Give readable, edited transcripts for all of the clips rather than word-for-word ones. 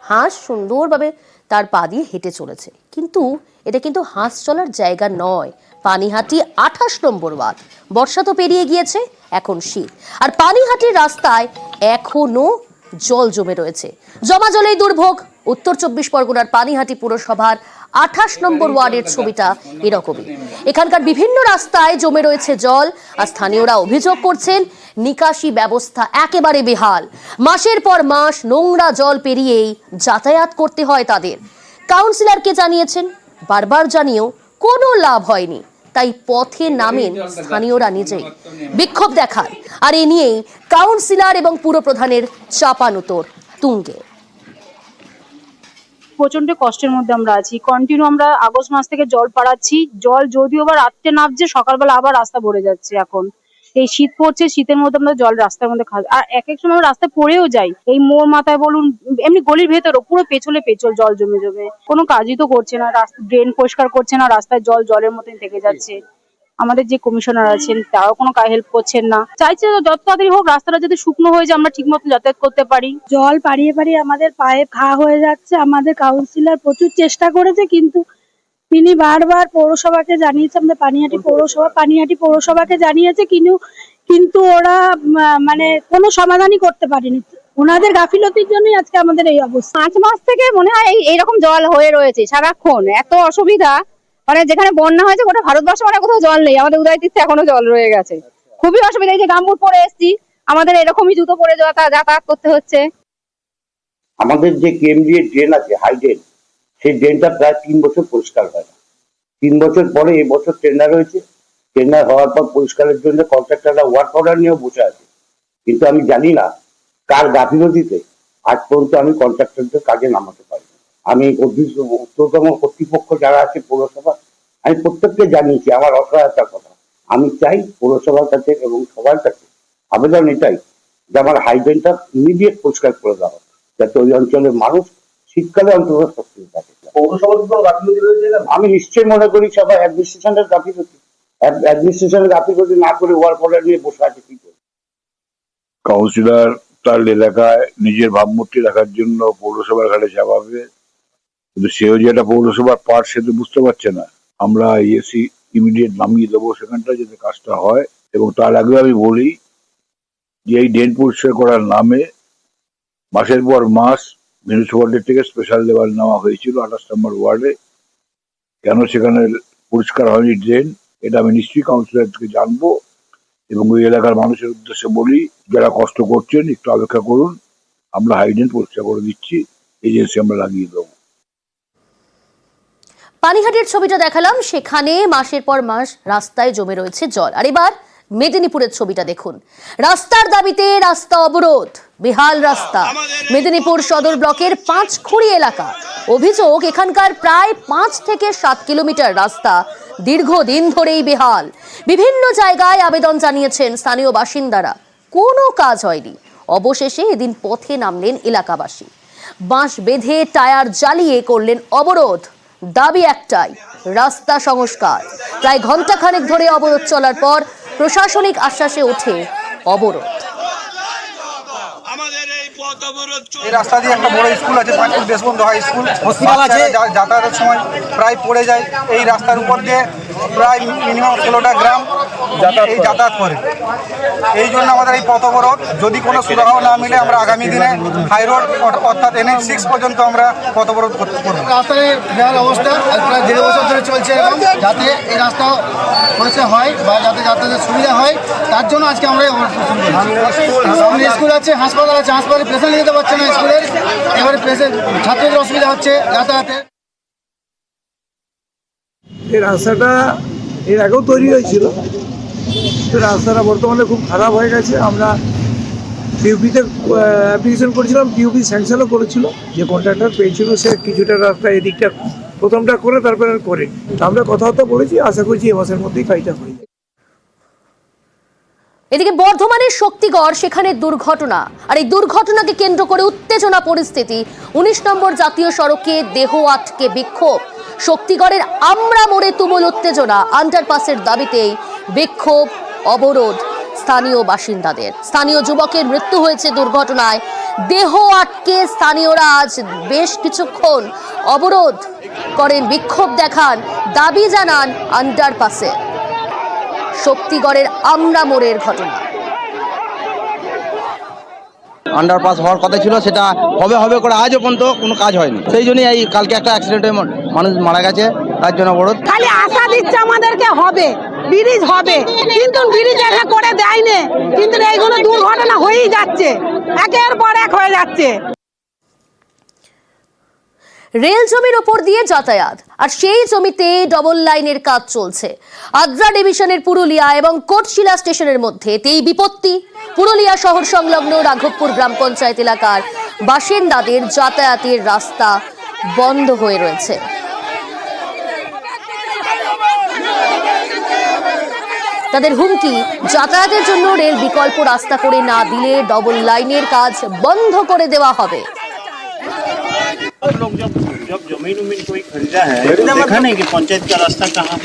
হাঁস সুন্দরভাবে তার পা দিয়ে হেঁটে চলেছে, কিন্তু এটা কিন্তু হাঁস চলার জায়গা নয়। পানিহাটি 28 নম্বর ওয়ার্ড। বর্ষা তো পেরিয়ে গিয়েছে, এখন শীত, আর পানিহাটির রাস্তায় এখনো জল জমে রয়েছে। জমা জলেই দুর্ভোগ। উত্তর 24 পরগনার পানিহাটি পুরসভার 28 নম্বর ওয়ার্ডের ছবিটা এরকমই। এখানকার বিভিন্ন রাস্তায় জমে রয়েছে জল, আর স্থানীয়রা অভিযোগ করছেন নিকাশি ব্যবস্থা একেবারে বেহাল। মাসের পর মাস নোংরা জল পেরিয়েই যাতায়াত করতে হয় তাদের। কাউন্সিলরকে জানিয়েছেন, বারবার জানিয়েও কোনো লাভ হয়নি, তাই পথে নামেন স্থানীয়রা নিজেই, বিক্ষোভ দেখান। আর এ নিয়েই কাউন্সিলর এবং পুরপ্রধানের চাপানুতোর তুঙ্গে। প্রচন্ড কষ্টের মধ্যে আমরা আছি। কন্টিনিউ আমরা আগস্ট মাস থেকে জল পাড়াচ্ছি, জল যদিও বা রাত্রে নামছে, সকালবেলা আবার রাস্তা ভরে যাচ্ছে। এখন এই শীত পড়ছে, শীতের মধ্যে আমরা জল রাস্তার মধ্যে আর এক সময় রাস্তায় পড়েও যাই। এই মোড় মাথায় বলুন, এমনি গলির ভেতরও পুরো পেছলে পেছল জল জমে জমে। কোনো কাজই তো করছে না, ড্রেন পরিষ্কার করছে না, রাস্তায় জল জলের মতন থেকে যাচ্ছে। আমাদের যে কমিশনার আছেন তারাও কোনো হেল্প করছেন না। চাইছে যত তাড়াতাড়ি হোক রাস্তাটা যদি শুকনো হয়ে যায়, আমরা ঠিক মতো যাতায়াত করতে পারি। জল পাড়িয়ে পাড়িয়ে আমাদের পায়ে ঘা হয়ে যাচ্ছে। আমাদের কাউন্সিলর প্রচুর চেষ্টা করেছে, কিন্তু তিনি বারবার পৌরসভাকে জানিয়েছে, আমাদের পানিহাটি পৌরসভাকে জানিয়েছে, কিন্তু ওরা মানে কোনো সমাধানই করতে পারেনি। ওনাদের গাফিলতির জন্যই আজকে আমাদের এই অবস্থা। 5 মাস থেকে মনে হয় এইরকম জল হয়ে রয়েছে সারাক্ষণ। এত অসুবিধা, মানে যেখানে বন্যা হয়েছে গোটা ভারতবর্ষ মানে কোথাও জল নেই, আমাদের উদয়তীর্থে এখনো জল রয়ে গেছে। খুবই অসুবিধা। এই যে গামবুট পরে এসেছি, আমাদের এরকমই জুতো পরে যাতায়াত করতে হচ্ছে। আমাদের যে কেন্দ্রীয় ড্রেন আছে, হাই ড্রেন, সেই ড্রেনটা প্রায় 3 বছর পরিষ্কার হয় না। 3 বছর পরে এবছর টেন্ডার হয়েছে। টেন্ডার হওয়ার পর পরিষ্কারের জন্য কন্ট্রাক্টররা ওয়ার্ক অর্ডার নিয়েও বসে আছে, কিন্তু আমি জানি না কার গাফিলতিতে আজ পর্যন্ত আমি কন্ট্রাক্টরদের কাজে নামাতে পারি। আমি উচ্চতম কর্তৃপক্ষ যারা আছে পৌরসভা, আমি প্রত্যেককে জানিয়েছি আমার অসহায়তার কথা। আমি চাই পৌরসভার কাছে এবং সবার কাছে আবেদন এটাই যে আমার হাইড্রেনটা ইমিডিয়েট পরিষ্কার করে দেওয়া হবে, যাতে ওই অঞ্চলের মানুষ শীতকালে অন্তত স্বস্তি থাকে। আমি নিশ্চয়ই মনে করি সবাই অ্যাডমিনিস্ট্রেশনের গাফিলতি না করে ওয়ার্ক অর্ডার নিয়ে বসে আছে। কি করে কাউন্সিলর তার এলাকায় নিজের ভাবমূর্তি রাখার জন্য পৌরসভার ঘাটে চাপাবে, কিন্তু সেও যে একটা পৌরসভার পার্ট সে তো বুঝতে পারছে না। আমরা এসি ইমিডিয়েট নামিয়ে দেবো সেখানটা যাতে কাজটা হয়। এবং তার আগে আমি বলি যে এই ড্রেন পরিষ্কার করার নামে মাসের পর মাস মিউনিসিপ্যালিটি থেকে স্পেশাল লেবার নেওয়া হয়েছিল 28 নম্বর ওয়ার্ডে। কেন সেখানে পরিষ্কার হয়নি ড্রেন, এটা আমি নিশ্চয়ই কাউন্সিলরকে জানবো এবং ওই এলাকার মানুষের উদ্দেশ্যে বলি, যারা কষ্ট করছেন একটু অপেক্ষা করুন, আমরা হাইড্রেন পরিষ্কার করে দিচ্ছি, এজেন্সি আমরা লাগিয়ে দেবো। পানিহাটির ছবিটা দেখালাম, সেখানে মাসের পর মাস রাস্তায় জমে রয়েছে জল। আর এবার মেদিনীপুরের ছবিটা দেখুন। রাস্তার দাবিতে রাস্তা অবরোধ, বেহাল রাস্তা। মেদিনীপুর সদর ব্লকের 5খুঁড়ি এলাকা। অভিযোগ এখানকার প্রায় 5 থেকে 7 কিলোমিটার রাস্তা দীর্ঘদিন ধরেই বেহাল। বিভিন্ন জায়গায় আবেদন জানিয়েছেন স্থানীয় বাসিন্দারা, কোনো কাজ হয়নি। অবশেষে এদিন পথে নামলেন এলাকাবাসী। বাঁশ বেঁধে টায়ার জ্বালিয়ে করলেন অবরোধ। দাবি একটাই, রাস্তা সংস্কার। প্রায় ঘন্টাখানেক ধরে অবরোধ চলার পর প্রশাসনিক আশ্বাসে ওঠে অবরোধ। এই রাস্তা দিয়ে একটা বড় স্কুল আছে, 5 দেশবন্ধু হাই স্কুল, হসপিটাল আছে, যাতায়াতের সময় প্রায় পড়ে যায়। এই রাস্তার উপর দিয়ে প্রায় মিনিমাম 16টা গ্রাম যাতায়াত করে। এই জন্য আমাদের এই পথ অবরোধ। যদি কোনো সুরাহা না মিলে আমরা আগামী দিনে হাই রোড অর্থাৎ NH 6 পর্যন্ত আমরা পথ অবরোধ করতে পারবো। রাস্তার বেহাল অবস্থা প্রায় 1.5 বছর ধরে চলছে, এবং যাতে এই রাস্তা পরিষ্কার হয় বা যাতে যাতায়াতের সুবিধা হয় তার জন্য আজকে আমরা স্কুল আছে, হাসপাতাল আছে, হাসপাতালে পেশেন্ট নিতে পারছে না স্কুলের, এবারে ছাত্রদের অসুবিধা হচ্ছে যাতায়াতে। এই রাস্তাটা এর আগেও তৈরি হয়েছিল, তো রাস্তাটা বর্তমানে খুব খারাপ হয়ে গেছে। আমরা টিউপিতে অ্যাপ্লিকেশন করেছিলাম, টিউপি স্যাংশনও করেছিল। যে কন্ট্রাক্টর পেয়েছিল সে কিছুটা রাস্তা এদিকটা প্রথমটা করে তারপরে করে আমরা কথাবার্তা বলেছি, আশা করছি এ মাসের মধ্যেই কাজটা হয়ে যাবে। এদিকে বর্ধমানের শক্তিগড়, সেখানে দুর্ঘটনা, আর এই দুর্ঘটনাকে কেন্দ্র করে উত্তেজনা পরিস্থিতি। 19 নম্বর জাতীয় সড়কে দেহ আটকে বিক্ষোভ। শক্তিগড়ের আমরা মোড়ে তুমুল উত্তেজনা। আন্ডারপাসের দাবিতেই বিক্ষোভ, অবরোধ স্থানীয় বাসিন্দাদের। স্থানীয় যুবকের মৃত্যু হয়েছে দুর্ঘটনায়। দেহ আটকে স্থানীয়রা আজ বেশ কিছুক্ষণ অবরোধ করেন, বিক্ষোভ দেখান, দাবি জানান আন্ডারপাসে। শক্তিগড়ের আমরা মোড়ের ঘটনা। আন্ডারপাস হওয়ার কথা ছিল, সেটা হবে করে আজও পর্যন্ত কোনো কাজ হয়নি। সেই জন্যই এই কালকে একটা অ্যাক্সিডেন্টে মানুষ মারা গেছে, তার জন্য অবরোধ। খালি আশা দিচ্ছে আমাদেরকে হবে, ব্রিজ হবে, কিন্তু ব্রিজ এখনো করে দেয়নি। কিন্তু এইগুলো দুর্ঘটনা হয়েই যাচ্ছে, একের পর এক হয়ে যাচ্ছে। রেল জমির ওপর দিয়ে যাতায়াত, আর সেই জমিতে ডবল লাইনের কাজ চলছে। আদ্রা ডিভিশনের পুরুলিয়া এবং কোটশিলা স্টেশনের মধ্যে এই বিপত্তি। পুরুলিয়া শহর সংলগ্ন রাঘবপুর গ্রাম পঞ্চায়েত এলাকার বাসিন্দাদের যাতায়াতের রাস্তা বন্ধ হয়ে রয়েছে। তাদের হুমকি, যাতায়াতের জন্য রেল বিকল্প রাস্তা করে না দিলে ডবল লাইনের কাজ বন্ধ করে দেওয়া হবে। लोग जब जमीन उमीन कोई खरीदा है तो देखा नहीं कि पंचायत का रास्ता कहाँ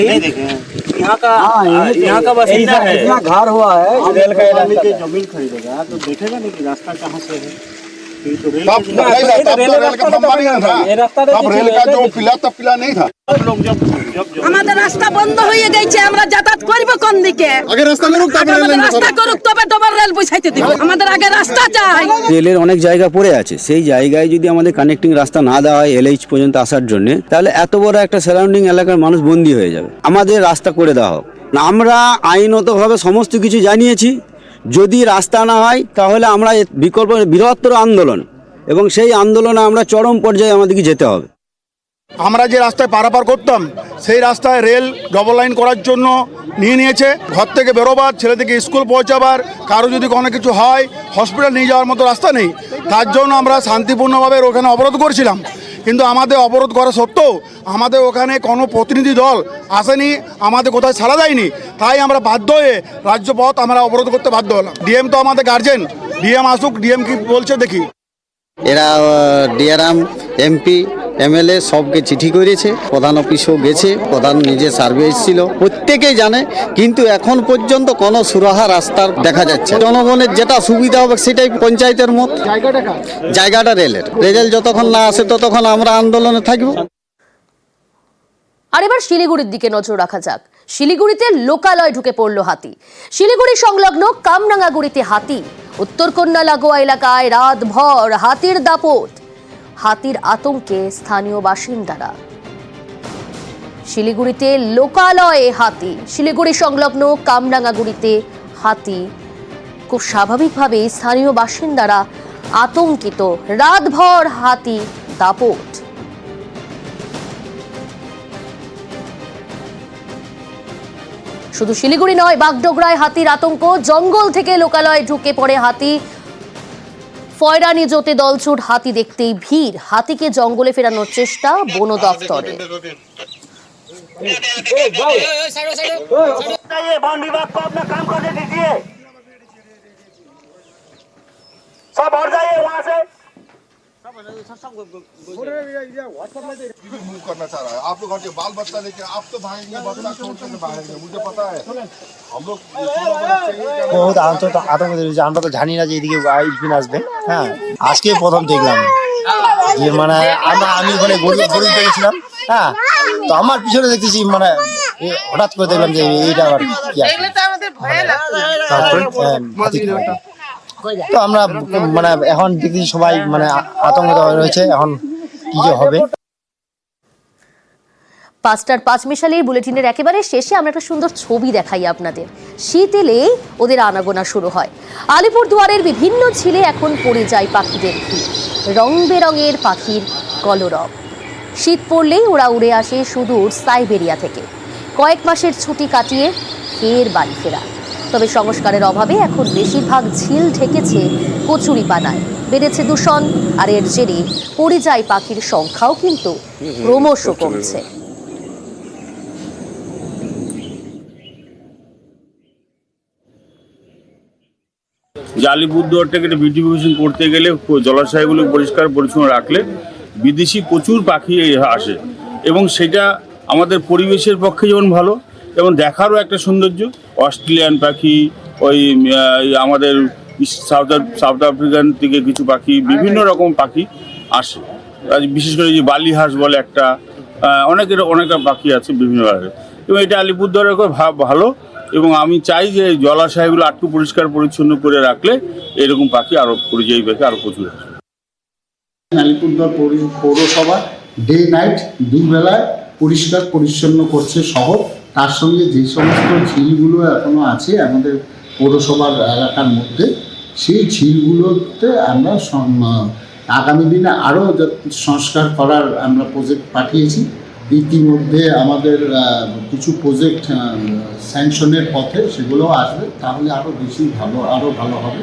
नहीं देखे हैं। यहाँ का बासिंदा है, घर हुआ है रेल का जमीन खरीदेगा तो देखेगा नहीं कि रास्ता कहाँ से है। আমাদের রাস্তা বন্ধ হয়ে গেছে, আমরা যাতায়াত করব কোন দিকে? আগে রাস্তা করুক তবে ডবল রেল বসাইতে দিব। আমাদের আগে রাস্তা চাই। রেলের অনেক জায়গা পড়ে আছে, সেই জায়গায় যদি আমাদের কানেক্টিং রাস্তা না দেওয়া হয় এলএইচ পর্যন্ত আসার জন্য, তাহলে এত বড় একটা সারাউন্ডিং এলাকার মানুষ বন্দী হয়ে যাবে। আমাদের রাস্তা করে দেওয়া হোক। আমরা আইনতভাবে সমস্ত কিছু জানিয়েছি, যদি রাস্তা না হয় তাহলে আমরা বিকল্প বৃহত্তর আন্দোলন, এবং সেই আন্দোলনে আমরা চরম পর্যায়ে আমাদেরকে যেতে হবে। আমরা যে রাস্তায় পারাপার করতাম সেই রাস্তায় রেল ডবল লাইন করার জন্য নিয়েছে। ঘর থেকে বেরোবার, ছেলেদেরকে স্কুল পৌঁছাবার, কারো যদি কোনো কিছু হয় হসপিটাল নিয়ে যাওয়ার মতো রাস্তা নেই। তার জন্য আমরা শান্তিপূর্ণভাবে ওখানে অবরোধ করেছিলাম, কিন্তু আমাদের অবরোধ করা সত্ত্বেও আমাদের ওখানে কোনো প্রতিনিধি দল আসেনি, আমাদের কোথায় ছাড়া দেয়নি। তাই আমরা বাধ্য হয়ে রাজ্যপথ আমরা অবরোধ করতে বাধ্য হলাম। ডিএম তো আমাদের গার্জেন, ডিএম আসুক, ডিএম কি বলছে দেখি। এরা ডিআরএম, এমপি, এমএলএ সবকে চিঠি করেছে, প্রধান অফিসেও গেছে, প্রধান নিজে সার্ভে এসেছিল, প্রত্যেকেই জানে, কিন্তু এখন পর্যন্ত কোনো সুরাহা রাস্তার দেখা যাচ্ছে। জনগণের যেটা সুবিধা হবে সেটাই পঞ্চায়েতের মত। জায়গাটা রেলের, রেল যতক্ষণ না আসে ততক্ষণ আমরা আন্দোলনে থাকবো। আর এবার শিলিগুড়ির দিকে নজর রাখা যাক। শিলিগুড়িতে লোকালয় ঢুকে পড়ল হাতি। শিলিগুড়ি সংলগ্ন কামরাঙ্গাগুড়িতে হাতি। উত্তরকন্যা লাগোয়া এলাকায় রাতভর হাতির দাপট। হাতির আতঙ্কে স্থানীয় বাসিন্দারা। শিলিগুড়িতে লোকালয়ে হাতি। শিলিগুড়ি সংলগ্ন কামরাঙ্গাগুড়িতে হাতি। খুব স্বাভাবিকভাবেই স্থানীয় বাসিন্দারা আতঙ্কিত। রাতভর হাতি দাপট। শুধু শিলিগুড়ি নয়, বাগডোগরায় হাতির আতঙ্ক। জঙ্গল থেকে লোকালয়ে ঢুকে পড়ে হাতি। ফয়রানি জোতে দলছুট, হাতি দেখতেই ভিড়। হাতিকে জঙ্গলে ফেরানোর চেষ্টা বন দফতরে। वन विभाग को अपना काम करने दीजिए, सब हट जाइए वहाँ से। मूव करना चाह रहा है, आप लोग घर के बाल बच्चा लेके आप तो भागेंगे, बच्चा छोड़ के भागेंगे, मुझे पता है। हम लोग বহুত আতঙ্ক দিয়েছে। আমরা তো জানি না যে এদিকে ইফিন আসবে। হ্যাঁ, আজকে প্রথম দেখলাম যে মানে আমি ওখানে গরু দেখেছিলাম। হ্যাঁ, তো আমার পিছনে দেখতেছি মানে হঠাৎ করে দেখলাম যে এইটা আবার কি আছে। তো আমরা মানে এখন দেখতেছি সবাই মানে আতঙ্কিত রয়েছে, এখন কি যে হবে। 5টার 5 মিশালের বুলেটিনের একেবারে শেষে আমরা একটা সুন্দর ছবি দেখাই আপনাদের। শীত এলেই ওদের আনাগোনা শুরু হয়। আলিপুরদুয়ারের বিভিন্ন ঝিলে এখন পড়ে যায় পাখিদের ভিড়। রং বেরঙের পাখির কলরব। শীত পড়লেই ওরা উড়ে আসে সুদূর সাইবেরিয়া থেকে। কয়েক মাসের ছুটি কাটিয়ে ফের বাড়ি ফেরা। তবে সংস্কারের অভাবে এখন বেশিরভাগ ঝিল ঢেকেছে কচুরিপানায়। বেড়েছে দূষণ, আর এর জেরে পরিযায়ী পাখির সংখ্যাও কিন্তু ক্রমশ কমছে। আলিপুরদুয়ারটাকে বিউটিফিকেশন করতে গেলে জলাশয়গুলো পরিষ্কার পরিচ্ছন্ন রাখলে বিদেশি প্রচুর পাখি আসে, এবং সেটা আমাদের পরিবেশের পক্ষে যেমন ভালো, এবং দেখারও একটা সৌন্দর্য। অস্ট্রেলিয়ান পাখি, ওই আমাদের সাউথ আফ্রিকান থেকে কিছু পাখি, বিভিন্ন রকম পাখি আসে। আর বিশেষ করে যে বালি হাঁস বলে একটা, অনেক পাখি আছে বিভিন্ন রকমের। এবং এটা আলিপুরদুয়ারের খুব ভালো, এবং আমি চাই যে জলাশয়গুলো একটু পরিষ্কার পরিচ্ছন্ন করে রাখলে এরকম পাখি আরো পরিযায়ী পাখি আরো প্রচুর আসবে। আলিপুরদুয়ার পৌরসভা ডে নাইট দুবেলায় পরিষ্কার পরিচ্ছন্ন করছে শহর। তার সঙ্গে যে সমস্ত ঝিলগুলো এখনো আছে আমাদের পৌরসভার এলাকার মধ্যে, সেই ঝিলগুলোতে আমরা আগামী দিনে আরও সংস্কার করার আমরা প্রজেক্ট পাঠিয়েছি। ইতিমধ্যে আমাদের কিছু প্রজেক্ট স্যাংশনের পথে, সেগুলোও আসবে, তাহলে আরও বেশি ভালো, আরও ভালো হবে।